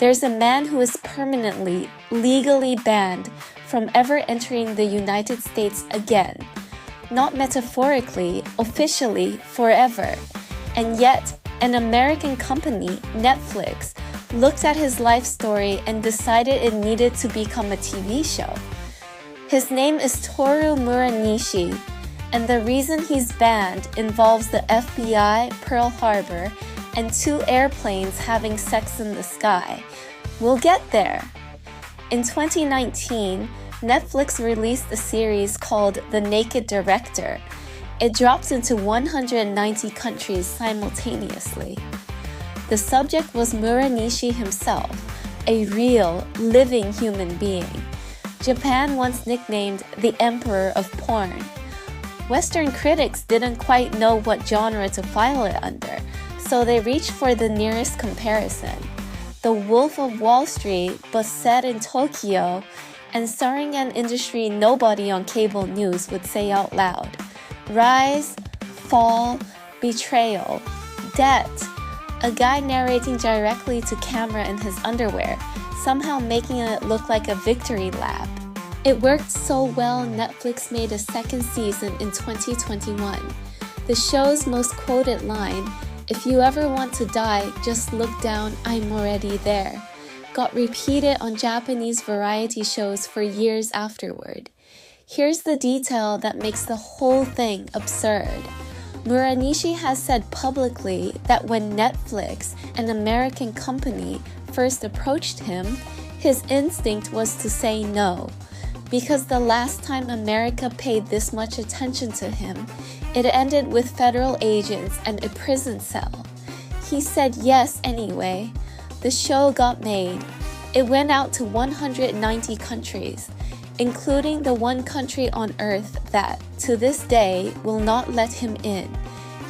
there's a man who is permanently, legally banned from ever entering the United States again. Not metaphorically, officially, forever. And yet, an American company, Netflix, looked at his life story and decided it needed to become a TV show. His name is Toru Muranishi, and the reason he's banned involves the FBI, Pearl Harbor, and 2 airplanes having sex in the sky. We'll get there. In 2019, Netflix released a series called The Naked Director. It dropped into 190 countries simultaneously. The subject was Muranishi himself, a real, living human being. Japan once nicknamed the Emperor of Porn. Western critics didn't quite know what genre to file it under, so they reached for the nearest comparison. The Wolf of Wall Street, but set in Tokyo, and starring an industry nobody on cable news would say out loud. Rise, fall, betrayal, debt. A guy narrating directly to camera in his underwear, somehow making it look like a victory lap. It worked so well, Netflix made a 2nd season in 2021. The show's most quoted line, "If you ever want to die, just look down, I'm already there," got repeated on Japanese variety shows for years afterward. Here's the detail that makes the whole thing absurd. Muranishi has said publicly that when Netflix, an American company, first approached him, his instinct was to say no. Because the last time America paid this much attention to him, it ended with federal agents and a prison cell. He said yes anyway. The show got made. It went out to 190 countries, including the one country on Earth that, to this day, will not let him in.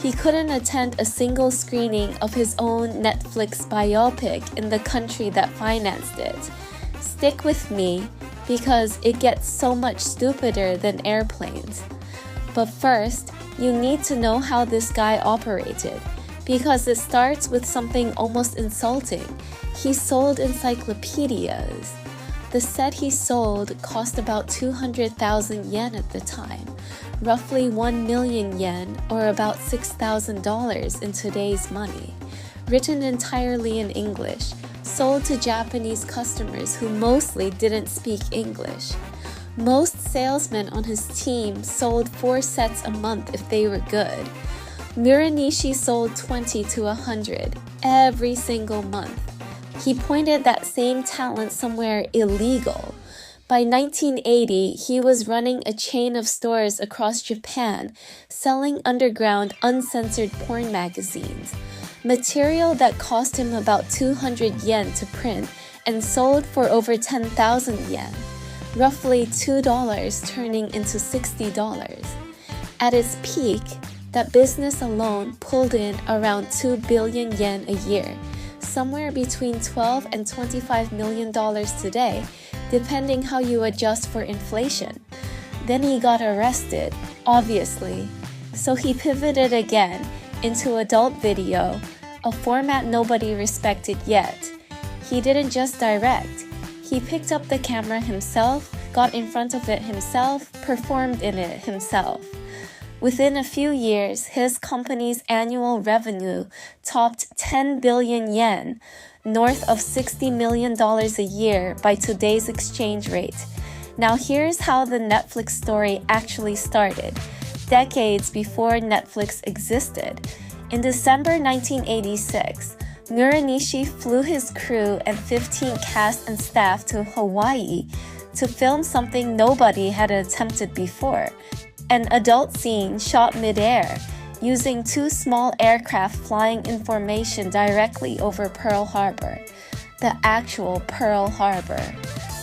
He couldn't attend a single screening of his own Netflix biopic in the country that financed it. Stick with me, because it gets so much stupider than airplanes. But first, you need to know how this guy operated, because it starts with something almost insulting. He sold encyclopedias. The set he sold cost about 200,000 yen at the time, roughly 1 million yen or about $6,000 in today's money. Written entirely in English, sold to Japanese customers who mostly didn't speak English. Most salesmen on his team sold 4 sets a month if they were good. Muranishi sold 20 to 100 every single month. He pointed that same talent somewhere illegal. By 1980, he was running a chain of stores across Japan, selling underground, uncensored porn magazines. Material that cost him about 200 yen to print and sold for over 10,000 yen, roughly $2 turning into $60. At its peak, that business alone pulled in around 2 billion yen a year, somewhere between $12 and $25 million today, depending how you adjust for inflation. Then he got arrested, obviously. So he pivoted again into adult video, a format nobody respected yet. He didn't just direct. He picked up the camera himself, got in front of it himself, performed in it himself. Within a few years, his company's annual revenue topped 10 billion yen, north of $60 million a year by today's exchange rate. Now here's how the Netflix story actually started, decades before Netflix existed. In December 1986, Muranishi flew his crew and 15 cast and staff to Hawaii to film something nobody had attempted before, an adult scene shot mid-air, using 2 small aircraft flying in formation directly over Pearl Harbor, the actual Pearl Harbor,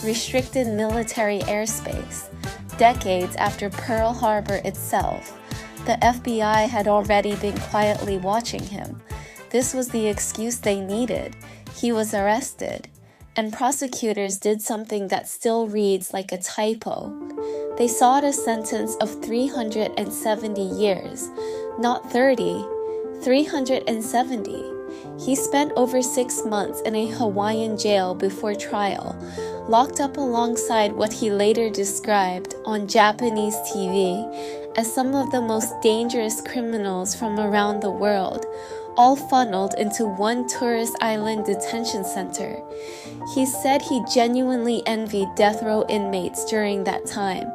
restricted military airspace. Decades after Pearl Harbor itself, the FBI had already been quietly watching him. This was the excuse they needed. He was arrested, and prosecutors did something that still reads like a typo. They sought a sentence of 370 years, not 30, 370. He spent over 6 months in a Hawaiian jail before trial, locked up alongside what he later described on Japanese TV as some of the most dangerous criminals from around the world, all funneled into one tourist island detention center. He said he genuinely envied death row inmates during that time.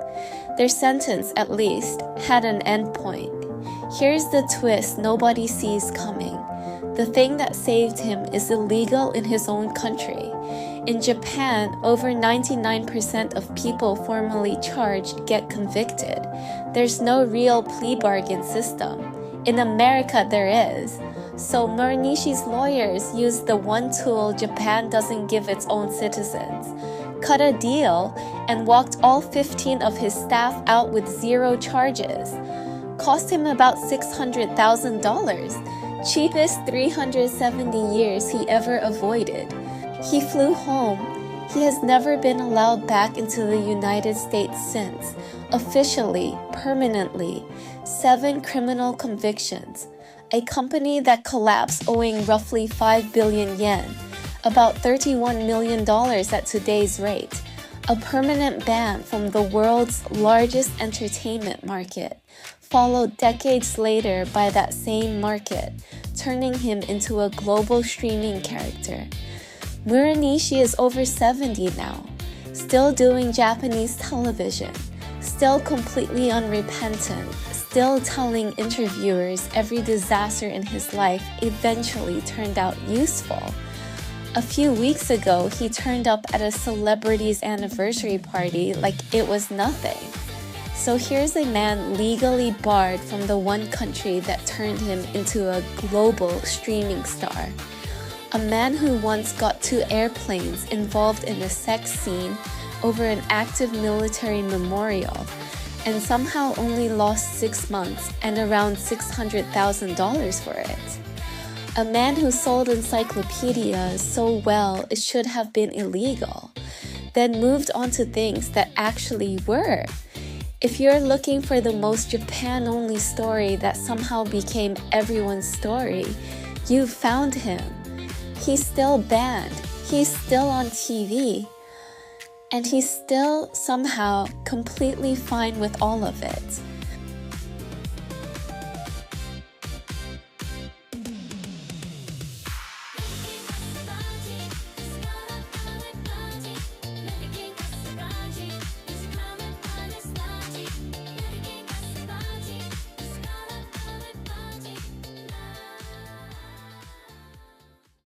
Their sentence, at least, had an endpoint. Here's the twist nobody sees coming. The thing that saved him is illegal in his own country. In Japan, over 99% of people formally charged get convicted. There's no real plea bargain system. In America, there is. So Muranishi's lawyers used the one tool Japan doesn't give its own citizens: cut a deal and walked all 15 of his staff out with 0 charges. Cost him about $600,000, cheapest 370 years he ever avoided. He flew home. He has never been allowed back into the United States since, officially, permanently. 7 criminal convictions. A company that collapsed owing roughly 5 billion yen, about $31 million at today's rate. A permanent ban from the world's largest entertainment market, followed decades later by that same market, turning him into a global streaming character. Muranishi is over 70 now, still doing Japanese television, still completely unrepentant, still telling interviewers every disaster in his life eventually turned out useful. A few weeks ago, he turned up at a celebrity's anniversary party like it was nothing. So here's a man legally barred from the one country that turned him into a global streaming star. A man who once got 2 airplanes involved in a sex scene over an active military memorial, and somehow only lost 6 months and around $600,000 for it. A man who sold encyclopedias so well it should have been illegal, then moved on to things that actually were. If you're looking for the most Japan-only story that somehow became everyone's story, you've found him. He's still banned. He's still on TV. And he's still somehow completely fine with all of it.